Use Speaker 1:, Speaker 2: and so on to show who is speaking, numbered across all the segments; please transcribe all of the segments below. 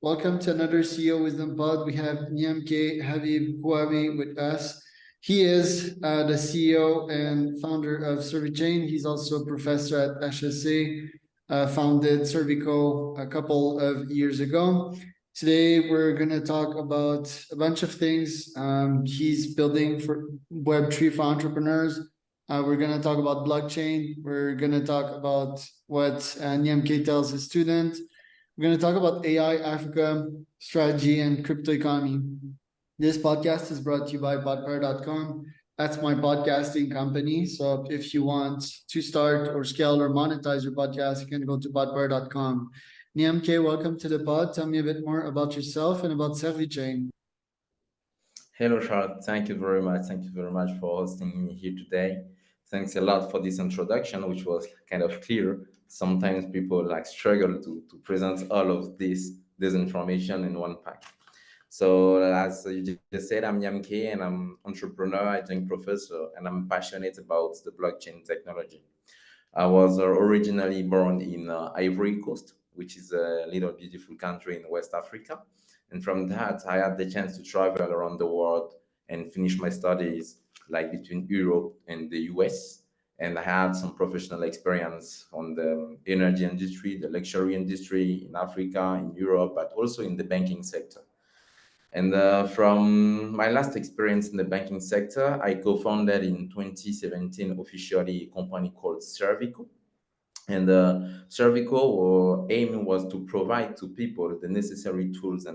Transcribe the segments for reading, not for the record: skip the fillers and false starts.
Speaker 1: Welcome to another CEO Wisdom Pod. We have niamkey Habib with us. He is the CEO and founder of Servy Chain. He's also a professor at HSA, founded Servico a couple of years ago. Today, we're going to talk about a bunch of things. He's building for Web3 for entrepreneurs. We're going to talk about blockchain. We're going to talk about what niamkey tells his students. We're going to talk about AI, Africa, strategy, and crypto economy. This podcast is brought to you by podpar.com. That's my podcasting company. So if you want to start or scale or monetize your podcast, you can go to podpar.com. niamkey, welcome to the pod. Tell me a bit more about yourself and about Servy Chain.
Speaker 2: Hello, Charles. Thank you very much. Thank you very much for hosting me here today. Thanks a lot for this introduction, which was kind of clear. Sometimes people struggle to present all of this information in one pack. So as you just said, I'm niamkey and I'm entrepreneur, adjunct professor, and I'm passionate about the blockchain technology. I was originally born in Ivory Coast, which is a little beautiful country in West Africa. And from that, I had the chance to travel around the world and finish my studies between Europe and the US. And I had some professional experience on the energy industry, the luxury industry in Africa, in Europe, but also in the banking sector. And from my last experience in the banking sector, I co-founded in 2017 officially a company called Servico. And Servico aim was to provide to people the necessary tools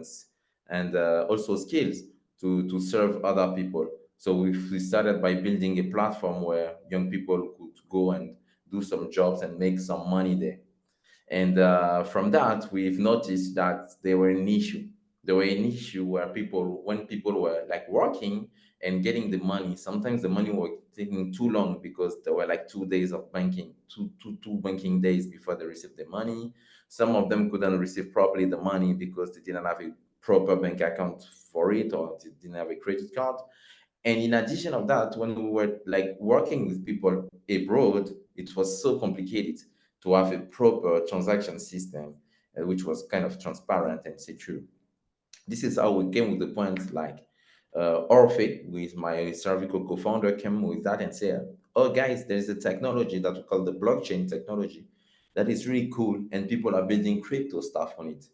Speaker 2: and also skills to serve other people. So we started by building a platform where young people could go and do some jobs and make some money there. And from that, we've noticed that there were an issue. There were an issue where when people were working and getting the money, sometimes the money was taking too long because there were 2 days of banking, two banking days before they received the money. Some of them couldn't receive properly the money because they didn't have a proper bank account for it, or they didn't have a credit card. And in addition of that, when we were working with people abroad, it was so complicated to have a proper transaction system, which was kind of transparent and secure. This is how we came with the point Orphe, with my Cervical co-founder, came with that and said, oh guys, there's a technology that we call the blockchain technology that is really cool, and people are building crypto stuff on it.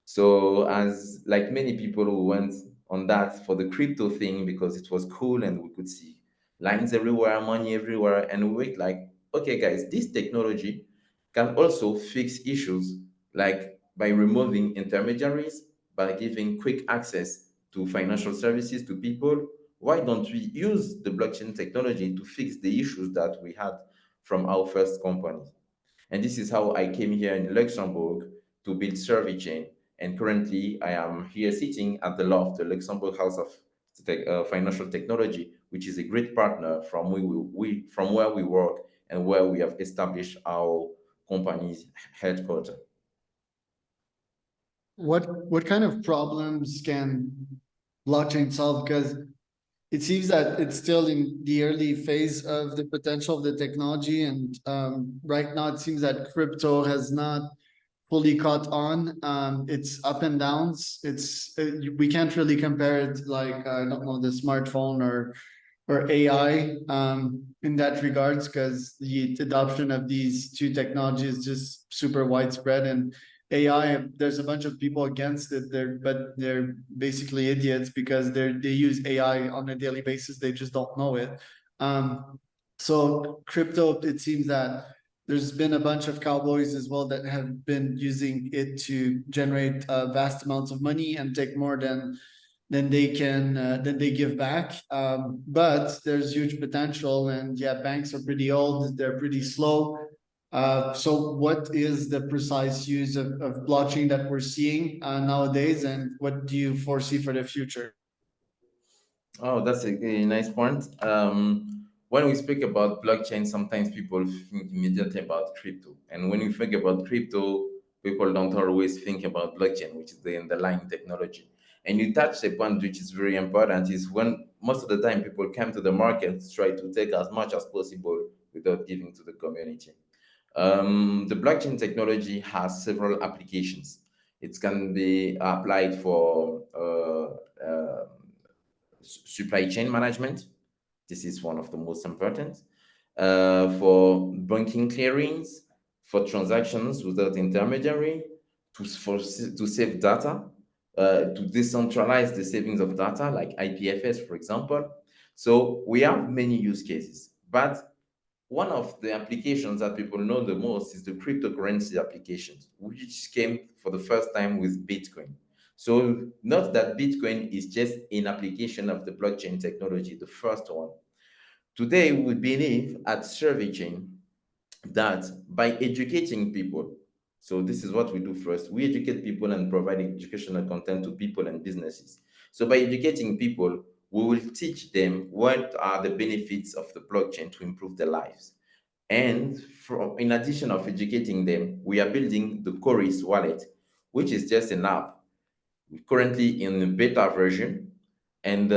Speaker 2: So as many people who went on that for the crypto thing because it was cool and we could see lines everywhere, money everywhere, and we were okay guys, this technology can also fix issues by removing intermediaries, by giving quick access to financial services to people. Why don't we use the blockchain technology to fix the issues that we had from our first company? And this is how I came here in Luxembourg to build Servy Chain. And currently, I am here sitting at the Loft, the Luxembourg House of Financial Technology, which is a great partner from from where we work and where we have established our company's headquarters.
Speaker 1: What kind of problems can blockchain solve? Because it seems that it's still in the early phase of the potential of the technology, and right now it seems that crypto has not fully caught on. It's up and downs. We can't really compare it I don't know, the smartphone or AI in that regards, because the adoption of these two technologies is just super widespread. And AI, there's a bunch of people against it there, but they're basically idiots because they use AI on a daily basis. They just don't know it. So crypto, it seems that there's been a bunch of cowboys as well that have been using it to generate vast amounts of money and take more than they give back. But there's huge potential, and yeah, banks are pretty old. They're pretty slow. So what is the precise use of blockchain that we're seeing nowadays, and what do you foresee for the future?
Speaker 2: Oh, that's a nice point. When we speak about blockchain, sometimes people think immediately about crypto. And when you think about crypto, people don't always think about blockchain, which is the underlying technology. And you touched a point which is very important, is when most of the time people come to the market to try to take as much as possible without giving to the community. The blockchain technology has several applications. It can be applied for supply chain management. This is one of the most important. For banking clearings, for transactions without intermediary, to save data, to decentralize the savings of data, like IPFS, for example. So we have many use cases, but one of the applications that people know the most is the cryptocurrency applications, which came for the first time with Bitcoin. So, not that Bitcoin is just an application of the blockchain technology, the first one. Today, we believe at Servy Chain that by educating people, so this is what we do first, we educate people and provide educational content to people and businesses. So by educating people, we will teach them what are the benefits of the blockchain to improve their lives. And in addition of educating them, we are building the Cory's wallet, which is just an app currently in the beta version. And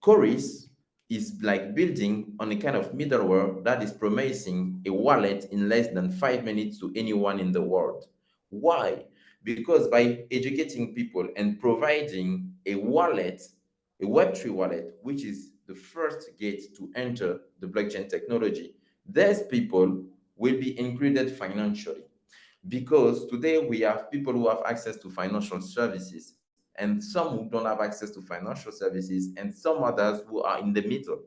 Speaker 2: Cory's is like building on a kind of middleware that is promising a wallet in less than 5 minutes to anyone in the world. Why? Because by educating people and providing a wallet, a Web3 wallet, which is the first gate to enter the blockchain technology, these people will be included financially. Because today we have people who have access to financial services, and some who don't have access to financial services, and some others who are in the middle.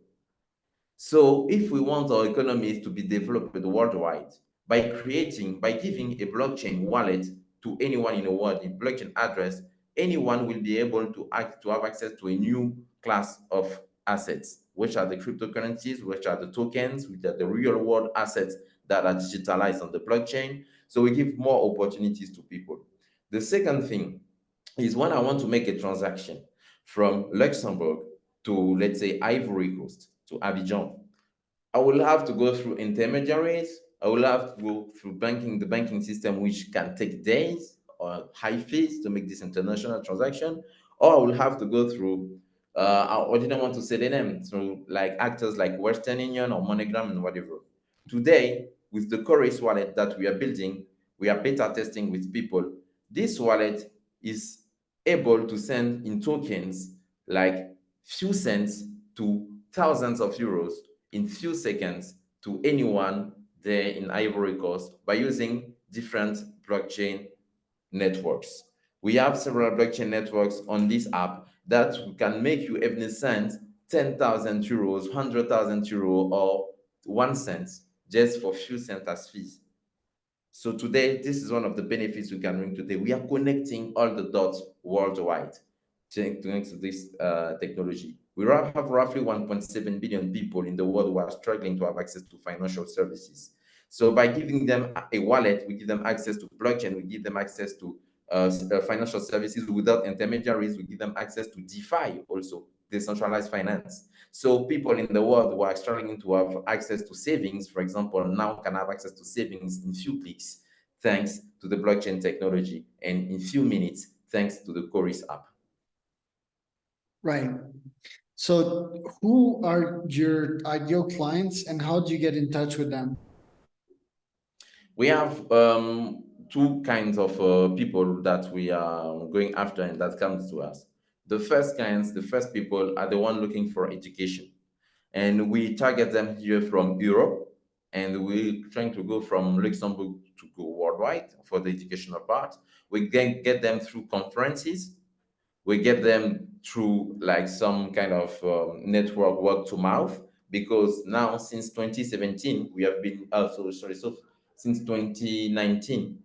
Speaker 2: So if we want our economies to be developed worldwide, by giving a blockchain wallet to anyone in the world, a blockchain address, anyone will be able to have access to a new class of assets, which are the cryptocurrencies, which are the tokens, which are the real world assets that are digitalized on the blockchain. So we give more opportunities to people. The second thing is when I want to make a transaction from Luxembourg to, let's say, Ivory Coast to Abidjan, I will have to go through intermediaries. I will have to go through the banking system, which can take days or high fees to make this international transaction. Or I will have to go through, I didn't want to say the name, through like actors like Western Union or MoneyGram and whatever. Today, with the Chorus wallet that we are building, we are beta testing with people. This wallet is able to send in tokens like few cents to thousands of euros in few seconds to anyone there in Ivory Coast by using different blockchain networks. We have several blockchain networks on this app that can make you even send 10,000 euros, 100,000 euros, or 1 cent just for few cents as fees. So today, this is one of the benefits we can bring today. We are connecting all the dots worldwide thanks to this technology. We have roughly 1.7 billion people in the world who are struggling to have access to financial services. So by giving them a wallet, we give them access to blockchain, we give them access to financial services without intermediaries, we give them access to DeFi also, decentralized finance. So people in the world who are struggling to have access to savings, for example, now can have access to savings in few clicks, thanks to the blockchain technology, and in few minutes, thanks to the Cory's app.
Speaker 1: Right. So who are your ideal clients and how do you get in touch with them?
Speaker 2: We have two kinds of people that we are going after and that comes to us. The first kinds, the first people are the one looking for education. And we target them here from Europe, and we're trying to go from Luxembourg to go worldwide for the educational part. We can get them through conferences, we get them through like some kind of network word to mouth, because now since 2017 we have been so since 2017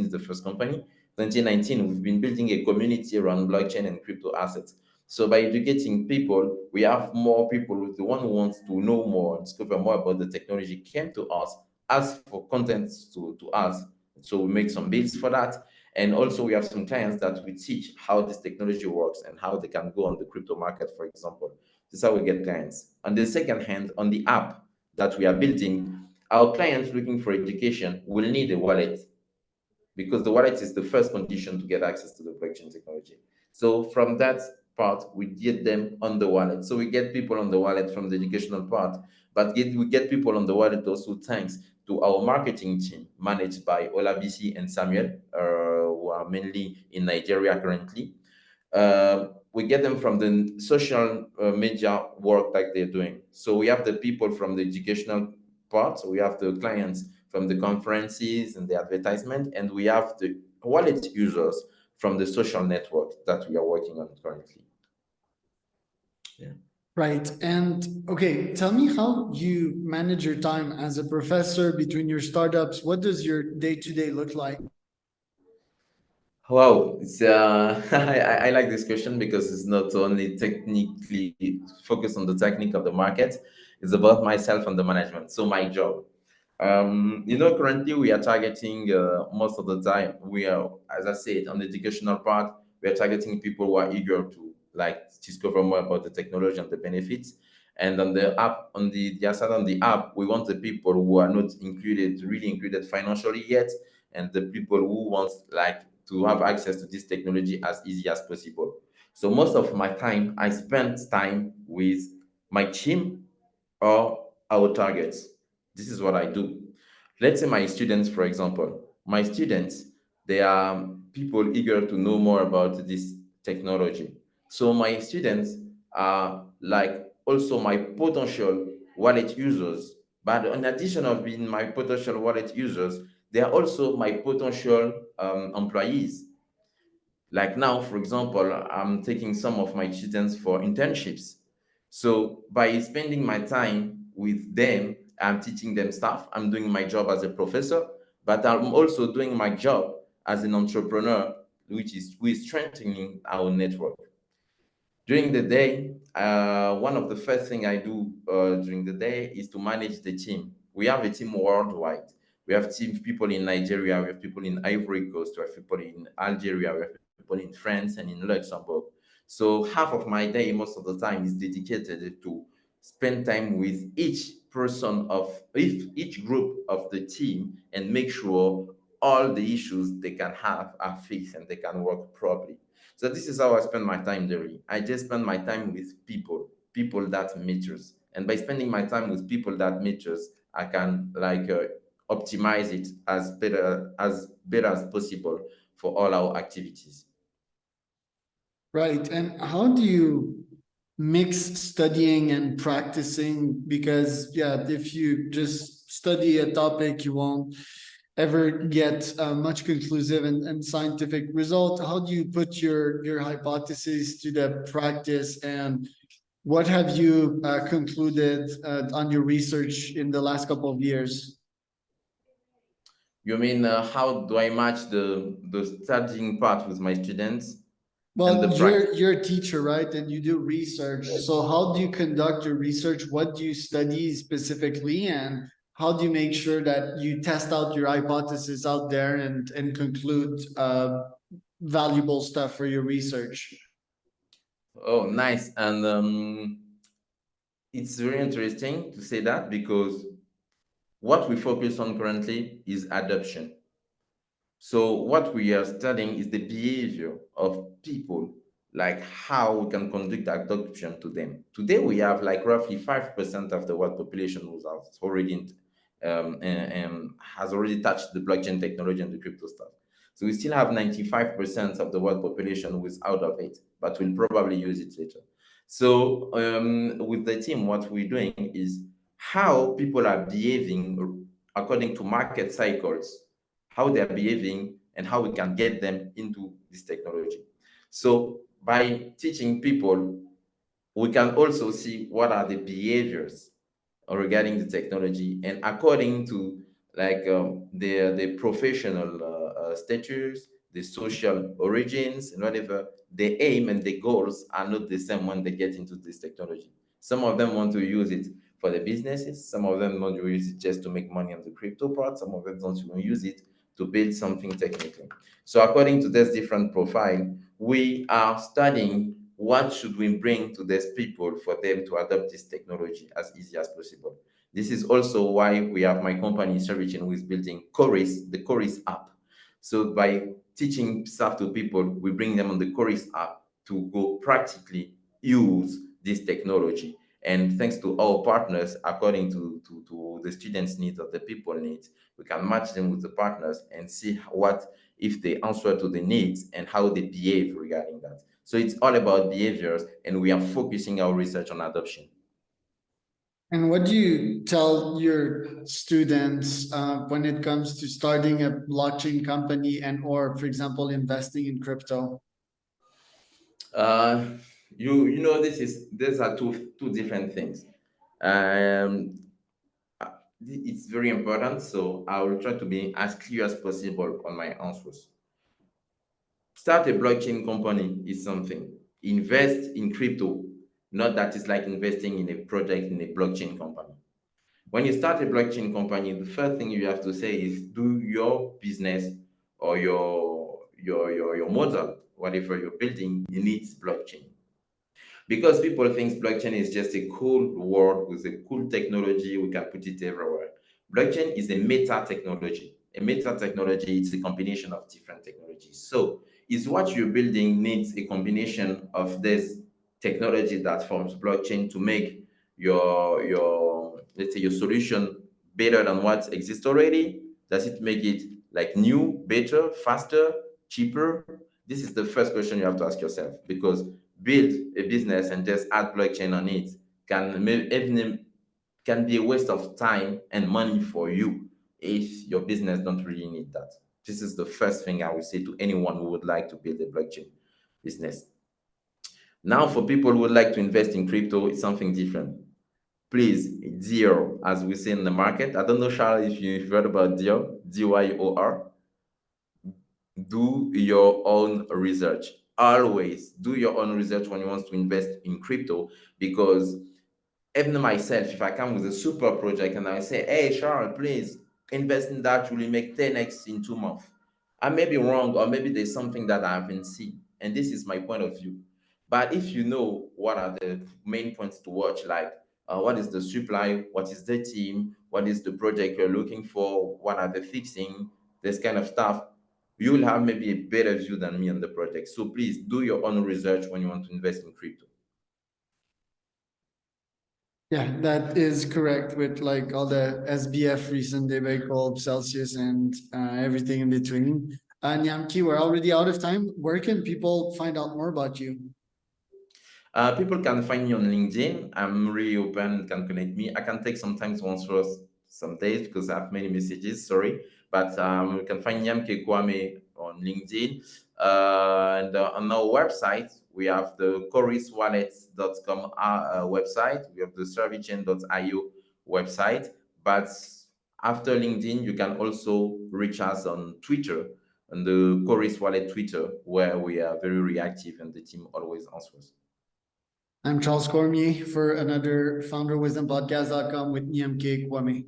Speaker 2: is the first company. 2019 we've been building a community around blockchain and crypto assets. So by educating people, we have more people. The one who wants to know more and discover more about the technology came to us, ask for content to us, so we make some builds for that. And also, we have some clients that we teach how this technology works and how they can go on the crypto market, for example. This is how we get clients. On the second hand, on the app that we are building, our clients looking for education will need a wallet, because the wallet is the first condition to get access to the blockchain technology. So from that part, we get them on the wallet. So we get people on the wallet from the educational part, but we get people on the wallet also thanks to our marketing team managed by Olabisi and Samuel, who are mainly in Nigeria currently. We get them from the social media work that they're doing. So we have the people from the educational part, we have the clients from the conferences and the advertisement, and we have the wallet users from the social network that we are working on currently. Yeah.
Speaker 1: Right. And okay, tell me how you manage your time as a professor between your startups. What does your day-to-day look like?
Speaker 2: Wow, it's I like this question because it's not only technically focused on the technique of the market, it's about myself and the management. So my job. Currently we are targeting most of the time. We are, as I said, on the educational part, we are targeting people who are eager to like discover more about the technology and the benefits. And on the app, the other side on the app, we want the people who are not really included financially yet, and the people who want like to have access to this technology as easy as possible. So most of my time, I spend time with my team or our targets. This is what I do. Let's say my students, for example, my students, they are people eager to know more about this technology. So my students are like also my potential wallet users. But in addition of being my potential wallet users, they are also my potential employees. Like now, for example, I'm taking some of my students for internships. So by spending my time with them, I'm teaching them stuff. I'm doing my job as a professor, but I'm also doing my job as an entrepreneur, which is we're strengthening our network. During the day, one of the first thing I do during the day is to manage the team. We have a team worldwide. We have team people in Nigeria, we have people in Ivory Coast, we have people in Algeria, we have people in France and in Luxembourg. So half of my day, most of the time, is dedicated to spend time with each person of each group of the team and make sure all the issues they can have are fixed and they can work properly. So this is how I spend my time daily. I just spend my time with people that matters. And by spending my time with people that matters, I can like optimize it as better as possible for all our activities.
Speaker 1: Right. And how do you mix studying and practicing? Because, yeah, if you just study a topic, you won't ever get much conclusive and scientific result. How do you put your hypothesis to the practice? And what have you concluded on your research in the last couple of years?
Speaker 2: You mean how do I match the studying part with my students and the
Speaker 1: Well,
Speaker 2: practice?
Speaker 1: you're a teacher, right? And you do research. So how do you conduct your research? What do you study specifically? And how do you make sure that you test out your hypothesis out there and conclude valuable stuff for your research?
Speaker 2: Oh, nice. And it's very interesting to say that because what we focus on currently is adoption. So what we are studying is the behavior of people, like how we can conduct adoption to them. Today we have like roughly 5% of the world population who's already has already touched the blockchain technology and the crypto stuff. So we still have 95% of the world population who is out of it, but will probably use it later. So with the team, what we're doing is how people are behaving according to market cycles, how they are behaving, and how we can get them into this technology. So by teaching people, we can also see what are the behaviors regarding the technology, and according to like the professional status, the social origins, and whatever, the aim and the goals are not the same when they get into this technology. Some of them want to use it for the businesses, some of them want to use it just to make money on the crypto part, some of them want to use it to build something technically. So according to this different profile, we are studying what should we bring to these people for them to adopt this technology as easy as possible. This is also why we have my company Servy Chain, who is building Cory's, the Cory's app. So by teaching stuff to people, we bring them on the Cory's app to go practically use this technology. And thanks to our partners, according to the students' needs or the people needs, we can match them with the partners and see what if they answer to the needs and how they behave regarding that. So it's all about behaviors, and we are focusing our research on adoption.
Speaker 1: And what do you tell your students when it comes to starting a blockchain company and or, for example, investing in crypto?
Speaker 2: Uh, you know, these are two different things. Um, it's very important, so I will try to be as clear as possible on my answers. Start a blockchain company is something. Invest in crypto, not that it's like investing in a project in a blockchain company. When you start a blockchain company, the first thing you have to say is do your business or your model, whatever you're building, it needs blockchain. Because people think blockchain is just a cool word with a cool technology, we can put it everywhere. Blockchain is a meta technology. A meta technology is a combination of different technologies. So is what you're building needs a combination of this technology that forms blockchain to make your let's say your solution better than what exists already? Does it make it like new, better, faster, cheaper? This is the first question you have to ask yourself, because build a business and just add blockchain on it even can be a waste of time and money for you if your business don't really need that. This is the first thing I would say to anyone who would like to build a blockchain business. Now, for people who would like to invest in crypto, it's something different. Please, DIOR, as we say in the market. I don't know, Charles, if you've heard about DIOR, DYOR. Do your own research. Always do your own research when you want to invest in crypto, because even myself, if I come with a super project and I say, hey, Charles, please invest in that, will make 10x in 2 months. I may be wrong, or maybe there's something that I haven't seen. And this is my point of view. But if you know what are the main points to watch, like what is the supply, what is the team, what is the project you're looking for, what are the fixing, this kind of stuff, you will have maybe a better view than me on the project. So please do your own research when you want to invest in crypto.
Speaker 1: Yeah, that is correct with like all the SBF recent debate, Celsius, and everything in between. Niamkey, we're already out of time. Where can people find out more about you?
Speaker 2: People can find me on LinkedIn. I'm really open, can connect me. I can take sometimes once for some days because I have many messages, sorry. But you can find niamkey on LinkedIn. And on our website, we have the coryswallet.com website. We have the servychain.io website. But after LinkedIn, you can also reach us on Twitter, on the Cory's Wallet Twitter, where we are very reactive and the team always answers.
Speaker 1: I'm Charles Cormier for another Founder Wisdom Podcast.com with niamkey.